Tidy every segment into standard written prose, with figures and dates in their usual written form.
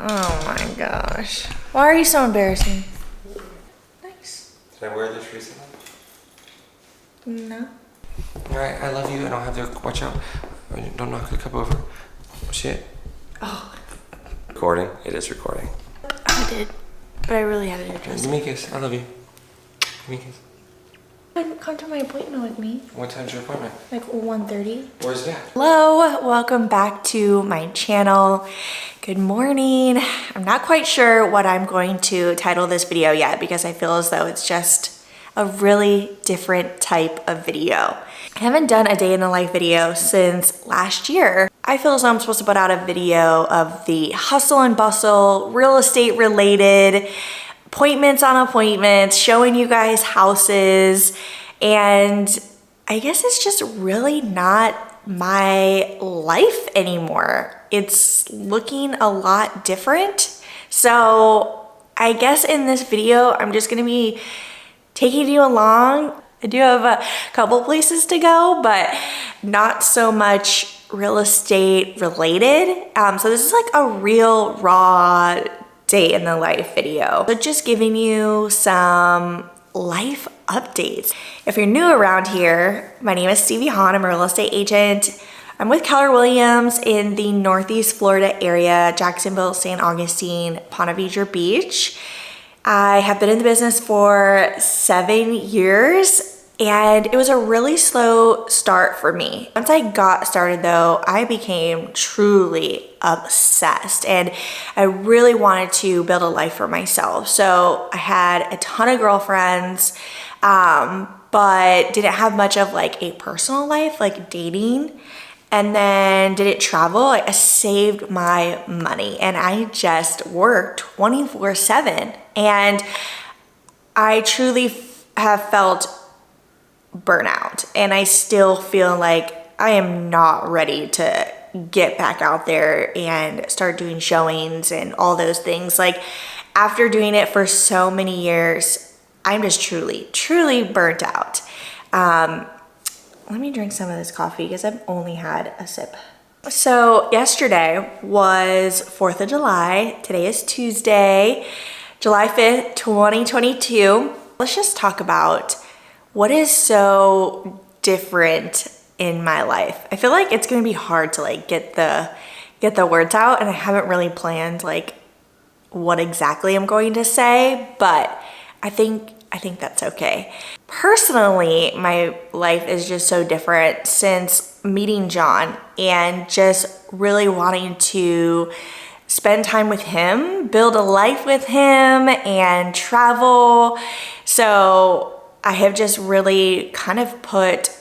Oh my gosh. Why are you so embarrassing? Nice. Did I wear this recently? No. Alright, I love you and I'll have to watch out. Don't knock the cup over. Shit. Oh. Recording? It is recording. I did. But I really had to address Give me a kiss. I love you. Give me a kiss. Come to my appointment with me. What time's your appointment? Like 1:30. Where's that? Hello, welcome back to my channel. Good morning. I'm not quite sure what I'm going to title this video yet because I feel as though it's just a really different type of video. I haven't done a day in the life video since last year. I feel as though I'm supposed to put out a video of the hustle and bustle, real estate related, appointments on appointments, showing you guys houses, and I guess it's just really not my life anymore. It's looking a lot different. So I guess in this video, I'm just gonna be taking you along. I do have a couple places to go, but not so much real estate related. So this is like a real raw day in the life video. So just giving you some life updates. If you're new around here, my name is Stevie Hahn. I'm a real estate agent. I'm with Keller Williams in the Northeast Florida area, Jacksonville, St. Augustine, Ponte Beach. I have been in the business for 7 years and it was a really slow start for me. Once I got started though, I became truly obsessed and I really wanted to build a life for myself. So I had a ton of girlfriends, but didn't have much of like a personal life, like dating. And then didn't travel. I saved my money and I just worked 24/7. And I truly have felt burnout and I still feel like I am not ready to get back out there and start doing showings and all those things. Like after doing it for so many years, I'm just truly burnt out. Let me drink some of this coffee because I've only had a sip. So yesterday was 4th of July. Today is Tuesday, July 5th, 2022. Let's just talk about what is so different in my life. I feel like it's gonna be hard to like get the words out, and I haven't really planned like what exactly I'm going to say, but I think that's okay. Personally, my life is just so different since meeting John and just really wanting to spend time with him, build a life with him, and travel. So I have just really kind of put,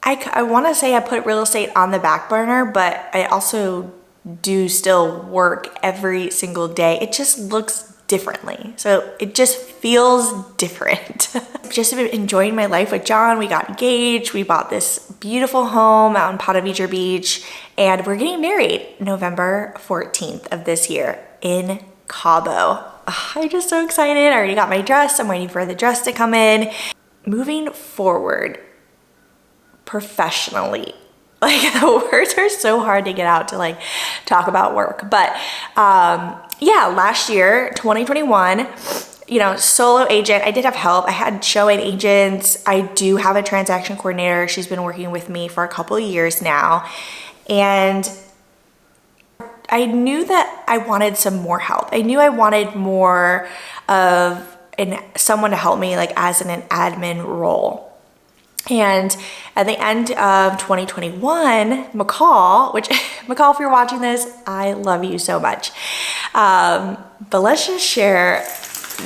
I want to say I put real estate on the back burner, but I also do still work every single day. It just looks differently. So it just feels different. Just been enjoying my life with John. We got engaged. We bought this beautiful home out in Ponte Beach, and we're getting married November 14th of this year in Cabo. I'm just so excited. I already got my dress. I'm waiting for the dress to come in. Moving forward professionally, like the words are so hard to get out to like talk about work, but yeah, last year, 2021, you know, solo agent. I did have help. I had showing agents. I do have a transaction coordinator. She's been working with me for a couple of years now. And I knew that I wanted some more help. I knew I wanted more of someone to help me like as in an admin role. And at the end of 2021, McCall, which McCall, if you're watching this, I love you so much. But let's just share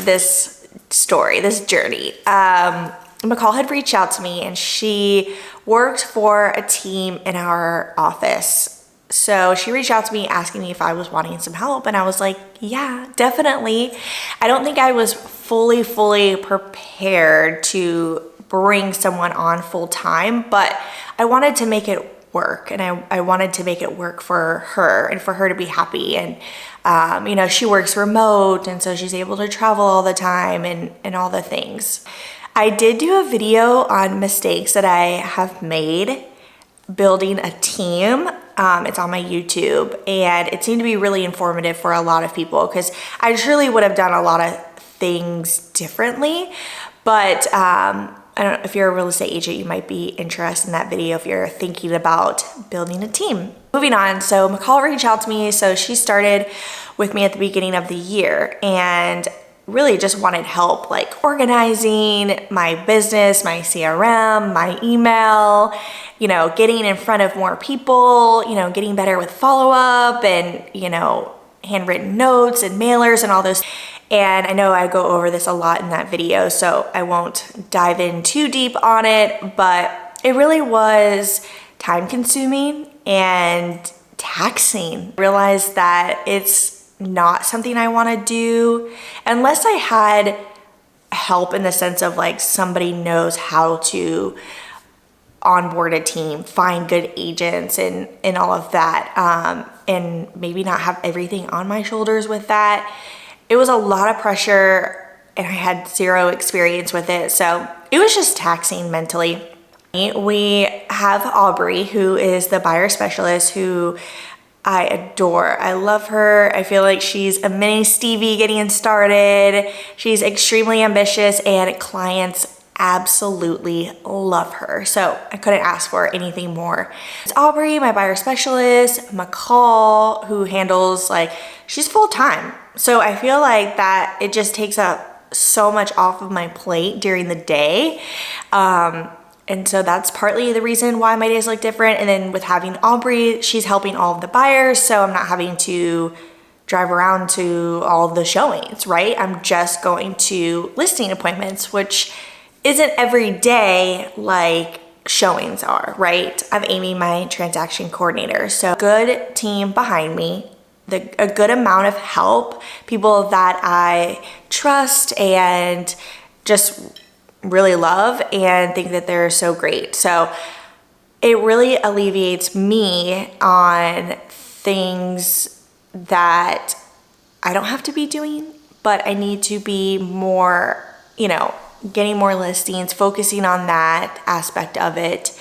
this story, this journey. McCall had reached out to me and she worked for a team in our office. So she reached out to me asking me if I was wanting some help. And I was like, yeah, definitely. I don't think I was fully prepared to bring someone on full time, but I wanted to make it work, and I wanted to make it work for her and for her to be happy. And you know, she works remote, and so she's able to travel all the time and all the things. I did do a video on mistakes that I have made building a team. It's on my YouTube, and it seemed to be really informative for a lot of people because I truly would have done a lot of things differently. But I don't know, if you're a real estate agent, you might be interested in that video if you're thinking about building a team. Moving on, so McCall reached out to me. So she started with me at the beginning of the year and really just wanted help like organizing my business, my CRM, my email, you know, getting in front of more people, you know, getting better with follow-up and, you know, handwritten notes and mailers and all those. And I know I go over this a lot in that video, so I won't dive in too deep on it, but it really was time consuming and taxing. I realized that it's not something I want to do unless I had help in the sense of like somebody knows how to onboard a team, find good agents and all of that, and maybe not have everything on my shoulders with that. It was a lot of pressure and I had zero experience with it, so it was just taxing mentally. We have Aubrey, who is the buyer specialist, who I adore. I love her. I feel like she's a mini Stevie getting started. She's extremely ambitious and clients absolutely love her. So I couldn't ask for anything more. It's Aubrey, my buyer specialist, McCall, who handles like, she's full time. So I feel like that it just takes up so much off of my plate during the day. And so that's partly the reason why my days look different. And then with having Aubrey, she's helping all of the buyers. So I'm not having to drive around to all the showings, right? I'm just going to listing appointments, which isn't every day like showings are, right? I have Amy, my transaction coordinator. So good team behind me, a good amount of help, people that I trust and just really love and think that they're so great. So it really alleviates me on things that I don't have to be doing, but I need to be more, you know, getting more listings, focusing on that aspect of it.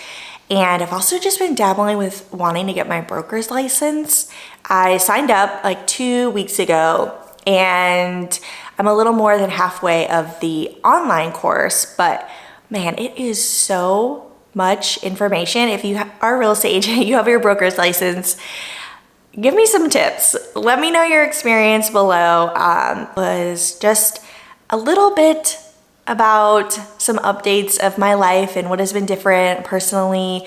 And I've also just been dabbling with wanting to get my broker's license. I signed up like 2 weeks ago and I'm a little more than halfway of the online course, but man, it is so much information. If you are a real estate agent, you have your broker's license, give me some tips. Let me know your experience below. Was just a little bit about some updates of my life and what has been different personally,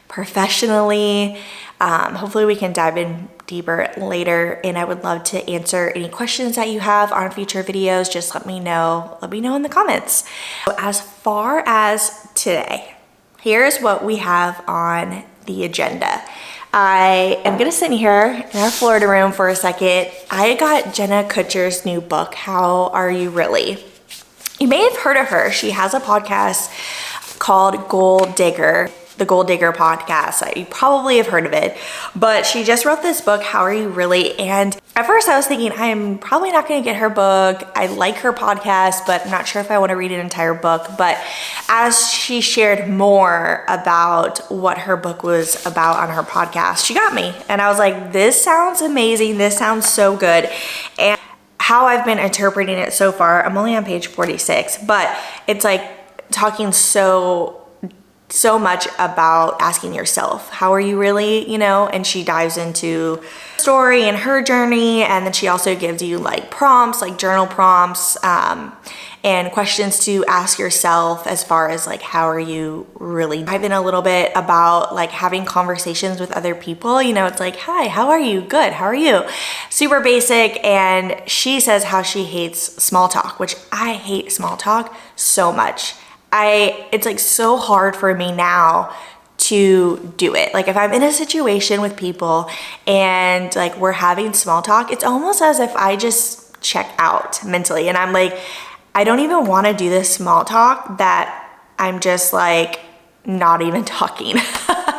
professionally. Hopefully we can dive in deeper later, and I would love to answer any questions that you have on future videos. Just let me know in the comments. So as far as today, here's what we have on the agenda. I am gonna sit here in our Florida room for a second. I got Jenna Kutcher's new book, How Are You Really? You may have heard of her. She has a podcast called Goal Digger, the Goal Digger podcast. You probably have heard of it, but she just wrote this book, How Are You Really? And at first I was thinking, I'm probably not gonna get her book. I like her podcast, but I'm not sure if I wanna read an entire book. But as she shared more about what her book was about on her podcast, she got me. And I was like, this sounds amazing. This sounds so good. And how I've been interpreting it so far, I'm only on page 46, but it's like talking so much about asking yourself, how are you really, you know? And she dives into story and her journey, and then she also gives you like prompts, like journal prompts, and questions to ask yourself as far as like, how are you really? Dive in a little bit about like having conversations with other people. You know, it's like, hi, how are you? Good, how are you? Super basic. And she says how she hates small talk, which I hate small talk so much. It's like so hard for me now to do it. Like if I'm in a situation with people and like we're having small talk, it's almost as if I just check out mentally and I'm like, I don't even want to do this small talk, that I'm just like not even talking.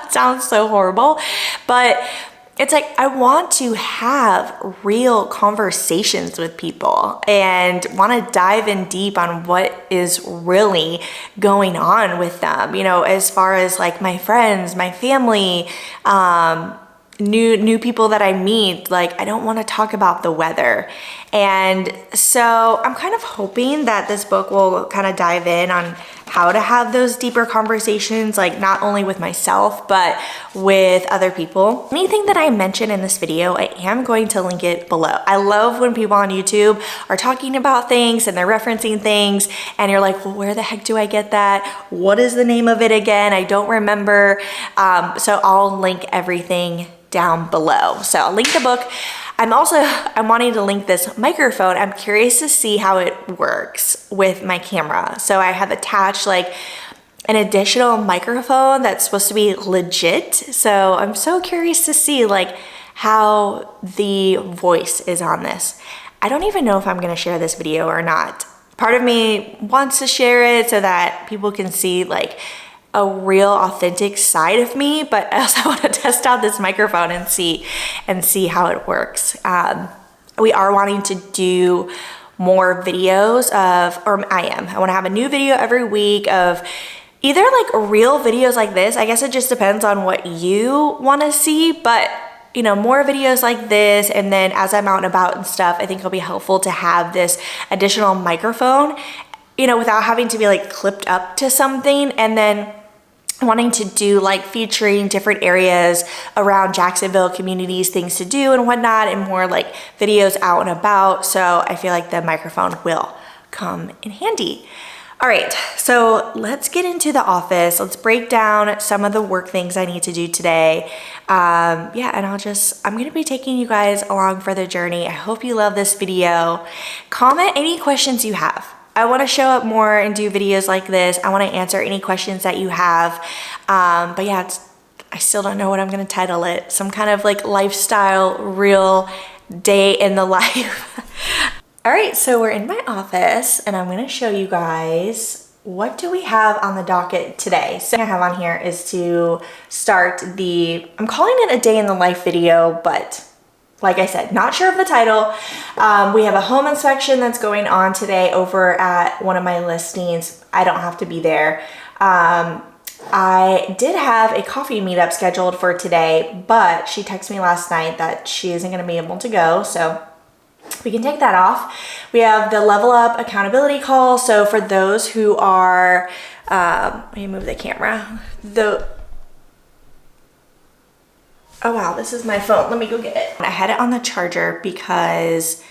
Sounds so horrible, but it's like I want to have real conversations with people and want to dive in deep on what is really going on with them, you know, as far as like my friends, my family, new people that I meet, like I don't want to talk about the weather. And so I'm kind of hoping that this book will kind of dive in on how to have those deeper conversations, like not only with myself, but with other people. Anything that I mention in this video, I am going to link it below. I love when people on YouTube are talking about things and they're referencing things and you're like, well, where the heck do I get that? What is the name of it again? I don't remember. So I'll link everything down below. So I'll link the book. I'm wanting to link this microphone. I'm curious to see how it works with my camera. So I have attached like an additional microphone that's supposed to be legit. So I'm so curious to see like how the voice is on this. I don't even know if I'm gonna share this video or not. Part of me wants to share it so that people can see like a real authentic side of me, but I also want to test out this microphone and see how it works. We are wanting to do more videos of, or I want to have a new video every week of either like real videos like this. I guess it just depends on what you want to see, but you know, more videos like this. And then as I'm out and about and stuff, I think it'll be helpful to have this additional microphone, you know, without having to be like clipped up to something. And then wanting to do like featuring different areas around Jacksonville, communities, things to do and whatnot, and more like videos out and about. So I feel like the microphone will come in handy. All right, so let's get into the office. Let's break down some of the work things I need to do today. Yeah, and I'm gonna be taking you guys along for the journey. I hope you love this video. Comment any questions you have. I want to show up more and do videos like this. I want to answer any questions that you have. But yeah, I still don't know what I'm going to title it. Some kind of like lifestyle, real day in the life. All right, so we're in my office and I'm going to show you guys what do we have on the docket today. So what I have on here is to start I'm calling it a day in the life video, but like I said, not sure of the title. We have a home inspection that's going on today over at one of my listings. I don't have to be there. I did have a coffee meetup scheduled for today, but she texted me last night that she isn't going to be able to go, so we can take that off. We have the Level Up accountability call. So for those who are, let me move the camera. Oh wow, this is my phone. Let me go get it. I had it on the charger because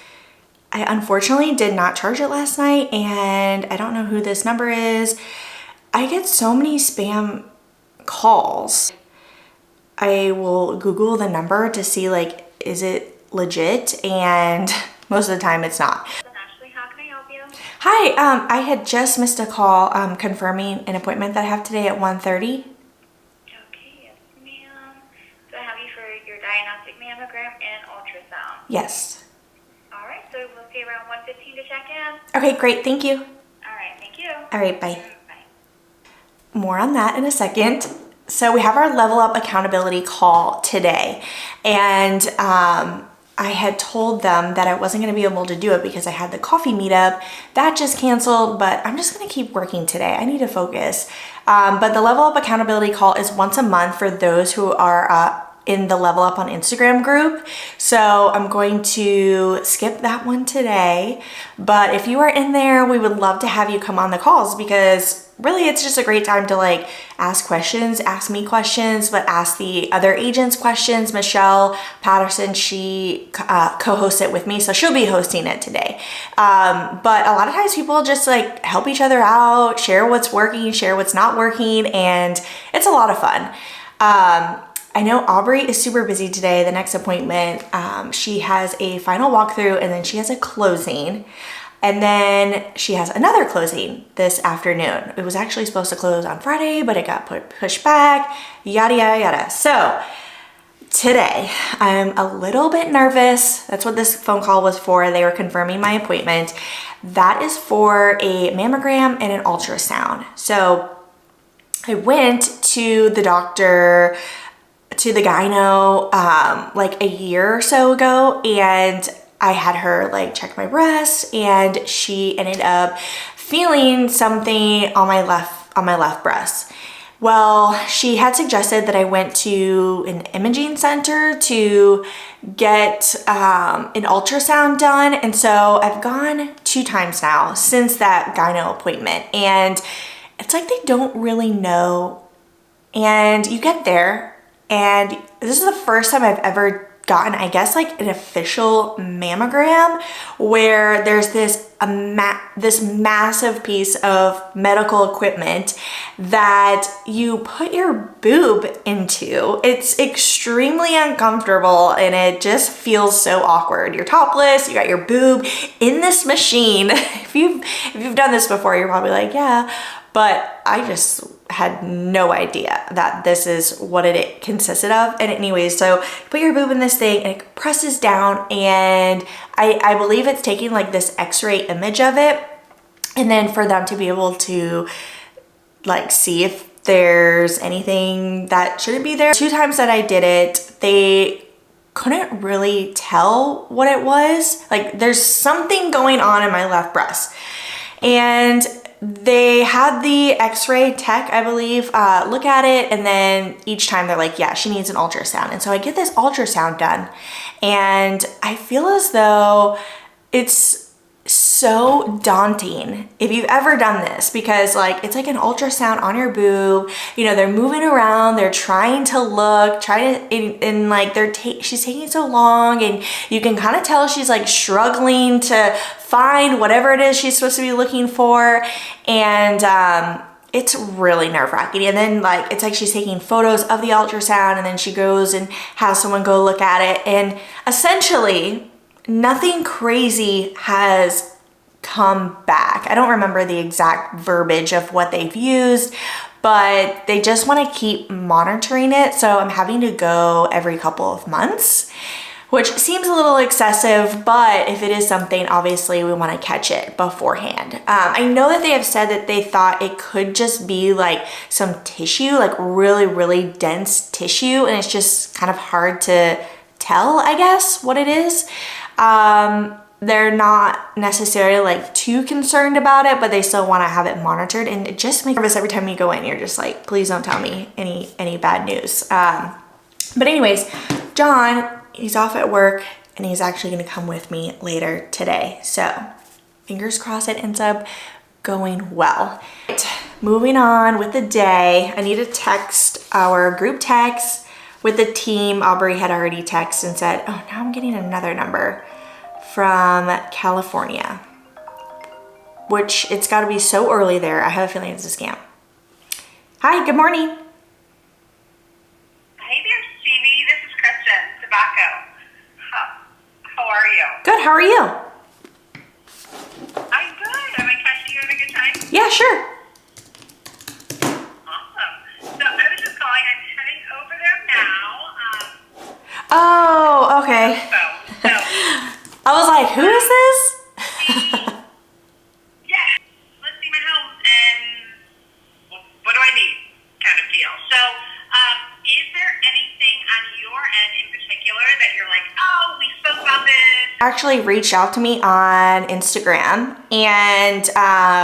I unfortunately did not charge it last night and I don't know who this number is. I get so many spam calls. I will Google the number to see like, is it legit? And most of the time it's not. Ashley, how can I help you? Hi, I had just missed a call confirming an appointment that I have today at 1:30. Diagnostic mammogram and ultrasound. Yes. All right, so we'll see around 1:15 to check in. Okay, great. Thank you. All right, thank you. All right, bye. Bye. More on that in a second. So we have our Level Up accountability call today. And I had told them that I wasn't going to be able to do it because I had the coffee meetup. That just canceled, but I'm just going to keep working today. I need to focus. But the Level Up accountability call is once a month for those who are in the Level Up on Instagram group. So I'm going to skip that one today. But if you are in there, we would love to have you come on the calls because really it's just a great time to like ask questions, ask me questions, but ask the other agents questions. Michelle Patterson, she co-hosts it with me, so she'll be hosting it today. But a lot of times people just like help each other out, share what's working, share what's not working, and it's a lot of fun. I know Aubrey is super busy today. The next appointment, she has a final walkthrough and then she has a closing. And then she has another closing this afternoon. It was actually supposed to close on Friday, but it got pushed back, yada, yada, yada. So today, I'm a little bit nervous. That's what this phone call was for. They were confirming my appointment. That is for a mammogram and an ultrasound. So I went to the doctor, to the gyno like a year or so ago, and I had her like check my breasts, and she ended up feeling something on my left breast. Well, she had suggested that I went to an imaging center to get an ultrasound done. And so I've gone 2 times now since that gyno appointment. And it's like they don't really know. And you get there, and this is the first time I've ever gotten, I guess, like an official mammogram where there's this massive piece of medical equipment that you put your boob into. It's extremely uncomfortable and it just feels so awkward. You're topless, you got your boob in this machine. If you've done this before, you're probably like, yeah, but I just had no idea that this is what it consisted of. And anyways, so you put your boob in this thing and it presses down, and I believe it's taking like this x-ray image of it, and then for them to be able to like see if there's anything that shouldn't be there. 2 times that I did it, they couldn't really tell what it was. Like there's something going on in my left breast. And they had the x-ray tech, I believe, look at it, and then each time they're like, yeah, she needs an ultrasound. And so I get this ultrasound done, and I feel as though it's so daunting if you've ever done this, because like it's like an ultrasound on your boob. You know, they're moving around, they're trying to look, and like she's taking so long, and you can kind of tell she's like struggling to find whatever it is she's supposed to be looking for. And it's really nerve-wracking. And then like it's like she's taking photos of the ultrasound, and then she goes and has someone go look at it, and essentially nothing crazy has come back. I don't remember the exact verbiage of what they've used, but they just want to keep monitoring it. So I'm having to go every couple of months, which seems a little excessive, but if it is something, obviously we want to catch it beforehand. I know that they have said that they thought it could just be like some tissue, like really, really dense tissue, and it's just kind of hard to tell, I guess, what it is. They're not necessarily like too concerned about it, but they still want to have it monitored, and it just makes me nervous every time you go in. You're just like, please don't tell me any bad news. But anyways, John, he's off at work, and he's actually going to come with me later today. So fingers crossed it ends up going well. Moving on with the day, I need to text our group text with the team. Aubrey had already texted and said, oh, now I'm getting another number from California, which it's got to be so early there. I have a feeling it's a scam. Hi, good morning. Hey there, Stevie. This is Kristen Tobacco. How are you? Good, how are you? I'm good. Am I catching you at a good time? Yeah, sure. Awesome. So I was just calling. I'm heading over there now. Oh, okay. So I was like, who is this? yeah, let's see my home and what do I need kind of deal. So is there anything on your end in particular that you're like, oh, we spoke about this? Actually reached out to me on Instagram, and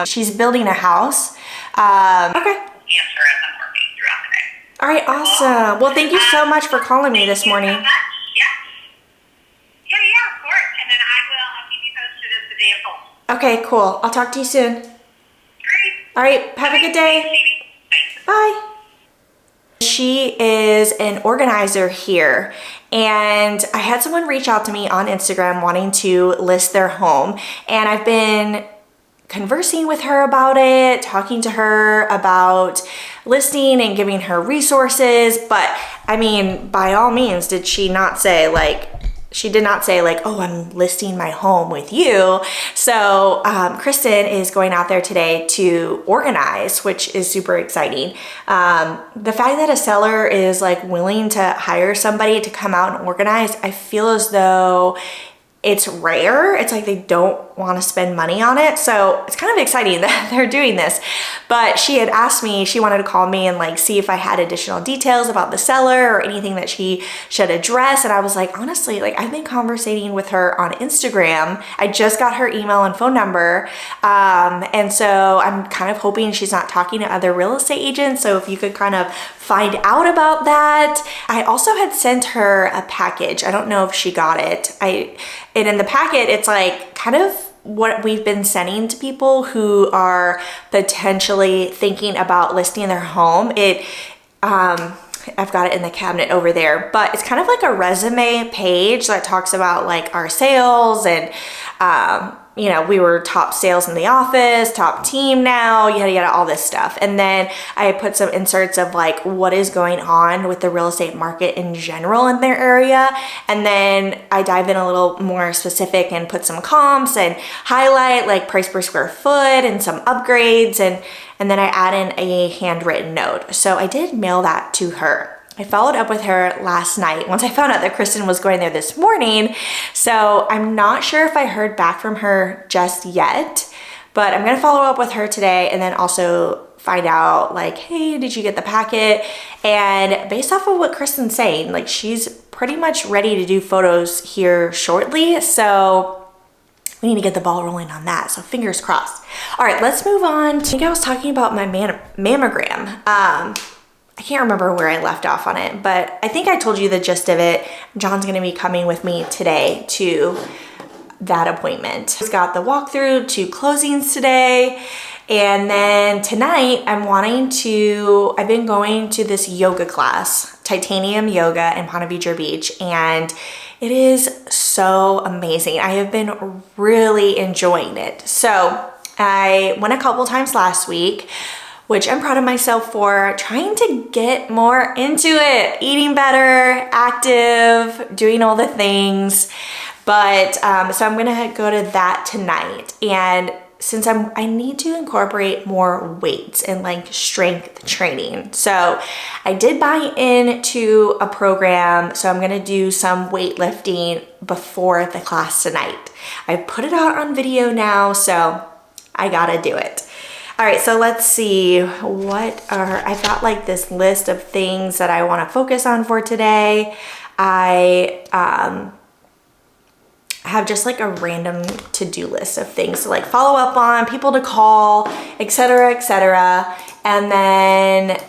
she's building a house. Okay. Answer as I'm working throughout the day. All right, awesome. Well, thank you so much for calling me this morning. Thank you so much. Yeah, of course. And then I'll keep you posted as the day unfolds. Okay, cool. I'll talk to you soon. Great. All right, have a good day. Bye. She is an organizer here, and I had someone reach out to me on Instagram wanting to list their home, and I've been conversing with her about it, talking to her about listing and giving her resources. But I mean, by all means, did she not say like, oh, I'm listing my home with you. So Kristen is going out there today to organize, which is super exciting. The fact that a seller is like willing to hire somebody to come out and organize, I feel as though it's rare. It's like they don't want to spend money on it. So it's kind of exciting that they're doing this. But she had asked me, she wanted to call me and like see if I had additional details about the seller or anything that she should address. And I was like, honestly, like I've been conversating with her on Instagram. I just got her email and phone number. And so I'm kind of hoping she's not talking to other real estate agents. So if you could kind of find out about that. I also had sent her a package. I don't know if she got it. And in the packet, it's like kind of what we've been sending to people who are potentially thinking about listing their home. I've got it in the cabinet over there, but it's kind of like a resume page that talks about like our sales and, you know, we were top sales in the office, top team now, yada, yada, all this stuff. And then I put some inserts of like what is going on with the real estate market in general in their area. And then I dive in a little more specific and put some comps and highlight like price per square foot and some upgrades. And then I add in a handwritten note. So I did mail that to her. I followed up with her last night once I found out that Kristen was going there this morning. So I'm not sure if I heard back from her just yet, but I'm gonna follow up with her today and then also find out like, hey, did you get the packet? And based off of what Kristen's saying, like she's pretty much ready to do photos here shortly. So we need to get the ball rolling on that. So fingers crossed. All right, let's move on. I think I was talking about my mammogram. I can't remember where I left off on it, but I think I told you the gist of it. John's gonna be coming with me today to that appointment. He's got the walkthrough, 2 closings today. And then tonight I've been going to this yoga class, Titanium Yoga in Ponte Vedra Beach, and it is so amazing. I have been really enjoying it. So I went a couple times last week, which I'm proud of myself for, trying to get more into it, eating better, active, doing all the things. But so I'm gonna go to that tonight. And since I need to incorporate more weights and like strength training. So I did buy into a program. So I'm gonna do some weightlifting before the class tonight. I put it out on video now, so I gotta do it. All right, so let's see, I've got like this list of things that I wanna focus on for today. I have just like a random to-do list of things to like follow up on, people to call, etc., etc. And then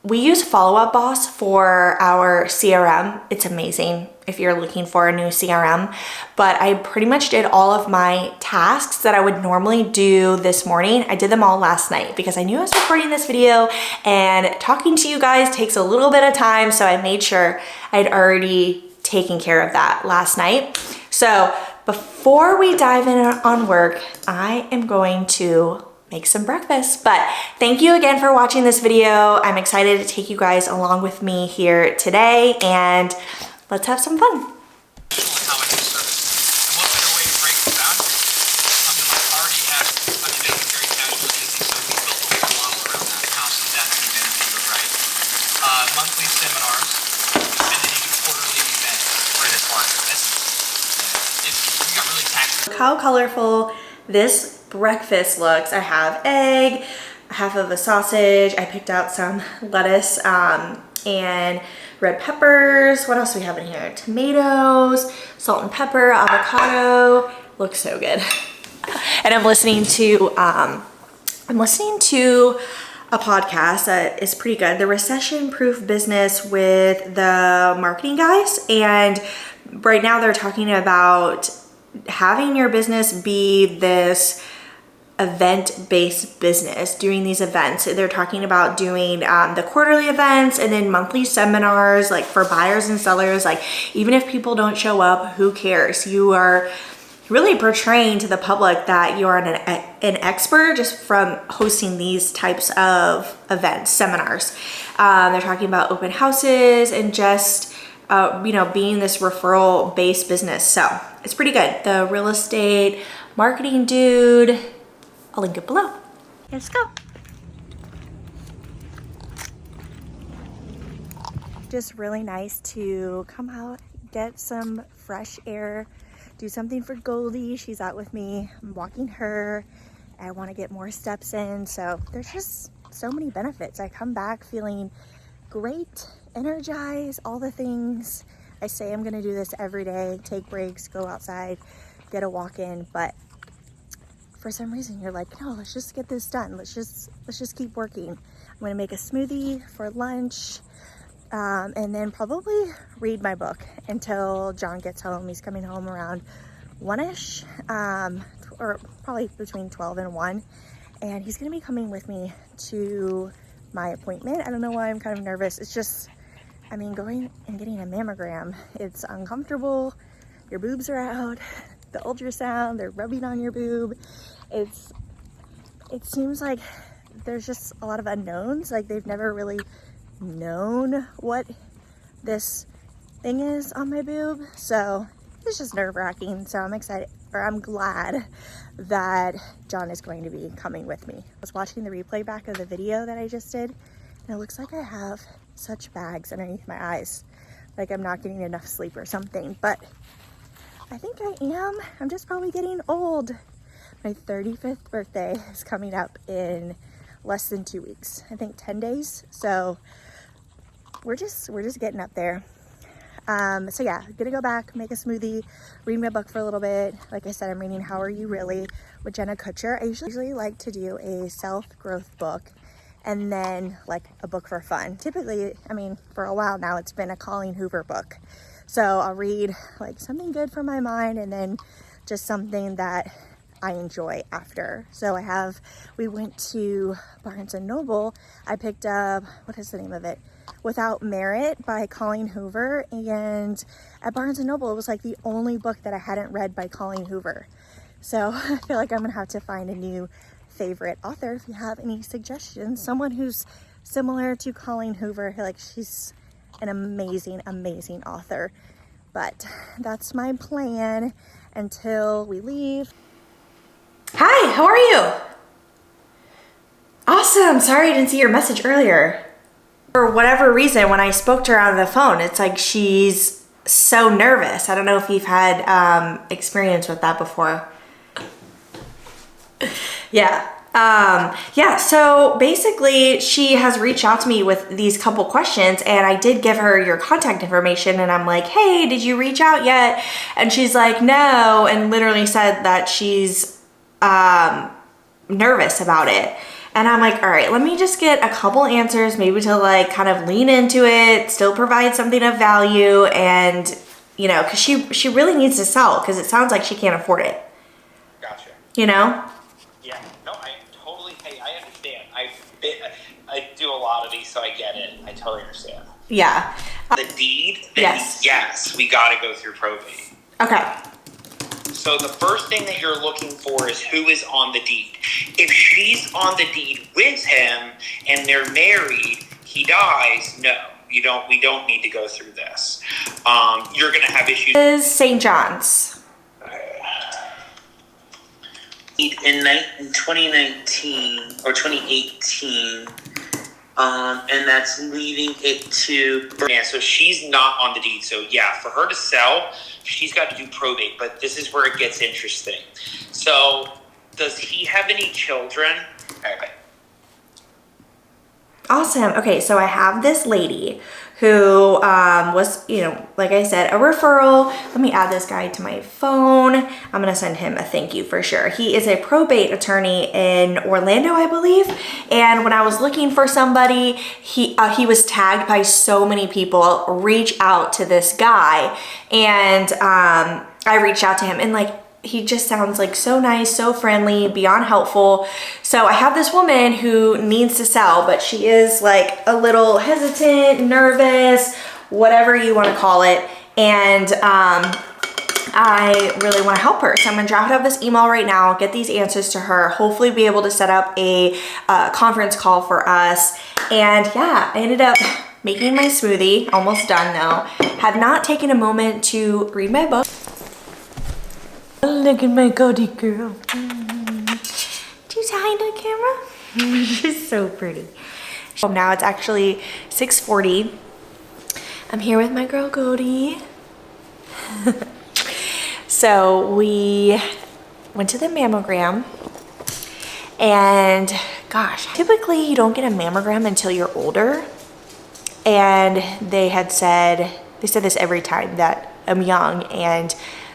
we use Follow Up Boss for our CRM. It's amazing if you're looking for a new CRM, but I pretty much did all of my tasks that I would normally do this morning. I did them all last night because I knew I was recording this video and talking to you guys takes a little bit of time. So I made sure I'd already taken care of that last night. So before we dive in on work, I am going to make some breakfast. But thank you again for watching this video. I'm excited to take you guys along with me here today, and let's have some fun. How I do service. And what better way to break the boundary? Something like already have, I mean, making very casual and easy, so we built a whole model around that. How should that be meant to do it right? Monthly seminars, and then you do quarterly events for this one. We got really taxed. Look how colorful this breakfast looks. I have egg, half of a sausage. I picked out some lettuce and red peppers. What else do we have in here? Tomatoes, salt and pepper, avocado. Looks so good. And I'm listening to a podcast that is pretty good, The Recession Proof Business with the marketing guys. And right now they're talking about having your business be this event-based business, doing these events. They're talking about doing the quarterly events and then monthly seminars, like for buyers and sellers. Like even if people don't show up, who cares? You are really portraying to the public that you are an expert just from hosting these types of events, seminars. They're talking about open houses and just being this referral-based business. So it's pretty good. The real estate marketing dude, I'll link it below. Let's go. Just really nice to come out, get some fresh air do something for Goldie. She's out with me. I'm walking her. I want to get more steps in. So there's just so many benefits. I come back feeling great, energized, all the things. I say I'm going to do this every day, take breaks, go outside, get a walk in, but for some reason you're like, no, let's just get this done. Let's just keep working. I'm going to make a smoothie for lunch. And then probably read my book until John gets home. He's coming home around 1-ish, or probably between 12 and 1. And he's going to be coming with me to my appointment. I don't know why I'm kind of nervous. It's just, I mean, going and getting a mammogram, it's uncomfortable. Your boobs are out. The ultrasound, they're rubbing on your boob. It seems like there's just a lot of unknowns. Like they've never really known what this thing is on my boob, so it's just nerve-wracking. So I'm excited, or I'm glad that John is going to be coming with me. I was watching the replay back of the video that I just did, and it looks like I have such bags underneath my eyes, like I'm not getting enough sleep or something, but I think I am. I'm just probably getting old. My 35th birthday is coming up in less than 2 weeks. I think 10 days. So we're just getting up there. So yeah, gonna go back, make a smoothie, read my book for a little bit. Like I said, I'm reading How Are You Really with Jenna Kutcher. I usually like to do a self-growth book and then like a book for fun. Typically, I mean, for a while now, it's been a Colleen Hoover book. So I'll read like something good for my mind and then just something that I enjoy after. So we went to Barnes and Noble. I picked up, what is the name of it? Without Merit by Colleen Hoover. And at Barnes and Noble, it was like the only book that I hadn't read by Colleen Hoover. So I feel like I'm gonna have to find a new favorite author. If you have any suggestions, someone who's similar to Colleen Hoover, like she's an amazing, amazing author. But that's my plan until we leave. Hi, how are you? Awesome. Sorry I didn't see your message earlier. For whatever reason, when I spoke to her on the phone, it's like she's so nervous. I don't know if you've had experience with that before. Yeah. So basically she has reached out to me with these couple questions, and I did give her your contact information, and I'm like, hey, did you reach out yet? And she's like, no, and literally said that she's nervous about it. And I'm like, all right, let me just get a couple answers, maybe to like kind of lean into it, still provide something of value, and you know, because she really needs to sell, because it sounds like she can't afford it. Gotcha. You know? Yeah. No, I totally. Hey, I understand. I do a lot of these, so I get it. I totally understand. Yeah. The deed. Yes, we got to go through probate. Okay. So the first thing that you're looking for is who is on the deed. If she's on the deed with him and they're married, he dies, no. We don't need to go through this. You're going to have issues. This is St. John's. In 2019 or 2018, and that's leaving it to... Yeah, so she's not on the deed. So yeah, for her to sell, she's got to do probate. But this is where it gets interesting. So does he have any children? Okay. Awesome. Okay, so I have this lady who was, you know, like I said, a referral. Let me add this guy to my phone. I'm going to send him a thank you for sure. He is a probate attorney in Orlando, I believe. And when I was looking for somebody, he was tagged by so many people, reach out to this guy. And I reached out to him, and like, he just sounds like so nice, so friendly, beyond helpful. So I have this woman who needs to sell, but she is like a little hesitant, nervous, whatever you want to call it. And I really want to help her. So I'm gonna draft up this email right now, get these answers to her, hopefully be able to set up a conference call for us. And yeah, I ended up making my smoothie, almost done though. Have not taken a moment to read my book. Look at my Goldie girl. Do you say hi to the camera? She's so pretty. Now it's actually 6:40. I'm here with my girl Goldie. So we went to the mammogram, and gosh, typically you don't get a mammogram until you're older. And they said this every time that I'm young, and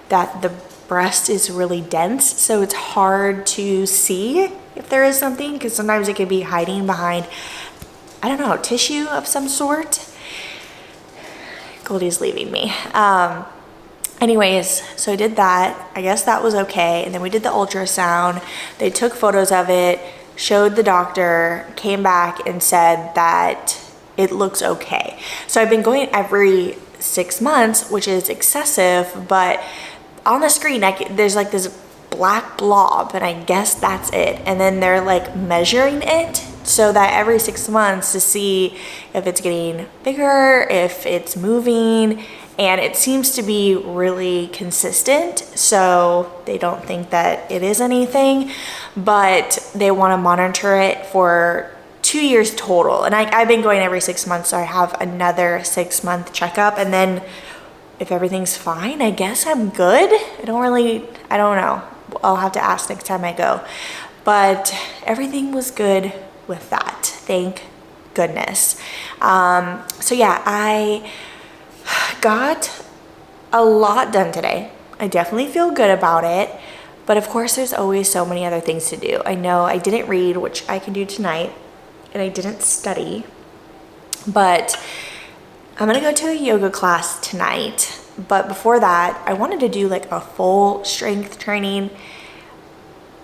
that the breast is really dense, so it's hard to see if there is something, because sometimes it could be hiding behind, I don't know, tissue of some sort. Goldie's leaving me. Anyways, so I did that. I guess that was okay. And then we did the ultrasound. They took photos of it, showed the doctor, came back and said that it looks okay. So I've been going every 6 months, which is excessive, but on the screen, there's like this black blob, and I guess that's it. And then they're like measuring it so that every 6 months to see if it's getting bigger, if it's moving, and it seems to be really consistent. So they don't think that it is anything, but they want to monitor it for 2 years total. And I've been going every 6 months, so I have another 6-month checkup, and then if everything's fine, I guess I'm good. I don't know. I'll have to ask next time I go. But everything was good with that. Thank goodness. So yeah, I got a lot done today. I definitely feel good about it. But of course, there's always so many other things to do. I know I didn't read, which I can do tonight, and I didn't study. But I'm gonna go to a yoga class tonight, but before that, I wanted to do like a full strength training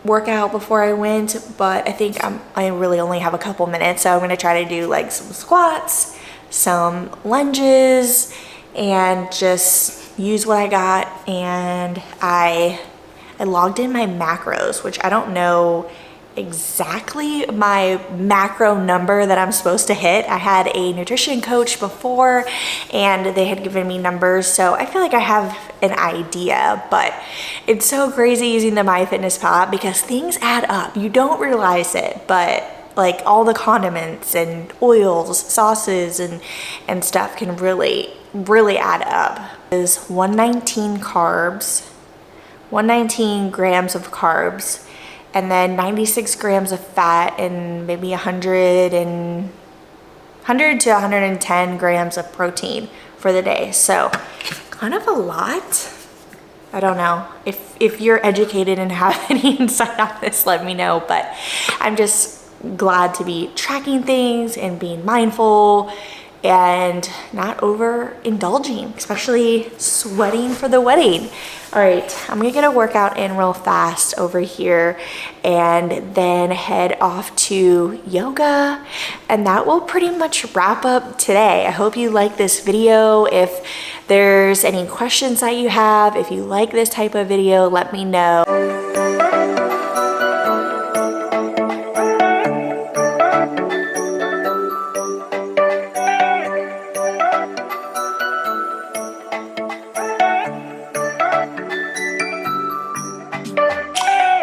workout before I went, but I think I really only have a couple minutes, so I'm gonna try to do like some squats, some lunges, and just use what I got. And I logged in my macros, which I don't know exactly my macro number that I'm supposed to hit. I had a nutrition coach before, and they had given me numbers, so I feel like I have an idea. But it's so crazy using the MyFitnessPal app because things add up. You don't realize it, but like all the condiments and oils, sauces, and stuff can really add up. Is 119 carbs, 119 grams of carbs, and then 96 grams of fat, and maybe 100 to 110 grams of protein for the day. So kind of a lot. I don't know. If you're educated and have any insight on this, let me know. But I'm just glad to be tracking things and being mindful and not overindulging, especially sweating for the wedding. All right, I'm gonna get a workout in real fast over here and then head off to yoga, and that will pretty much wrap up today. I hope you like this video. If there's any questions that you have, if you like this type of video, let me know.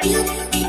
You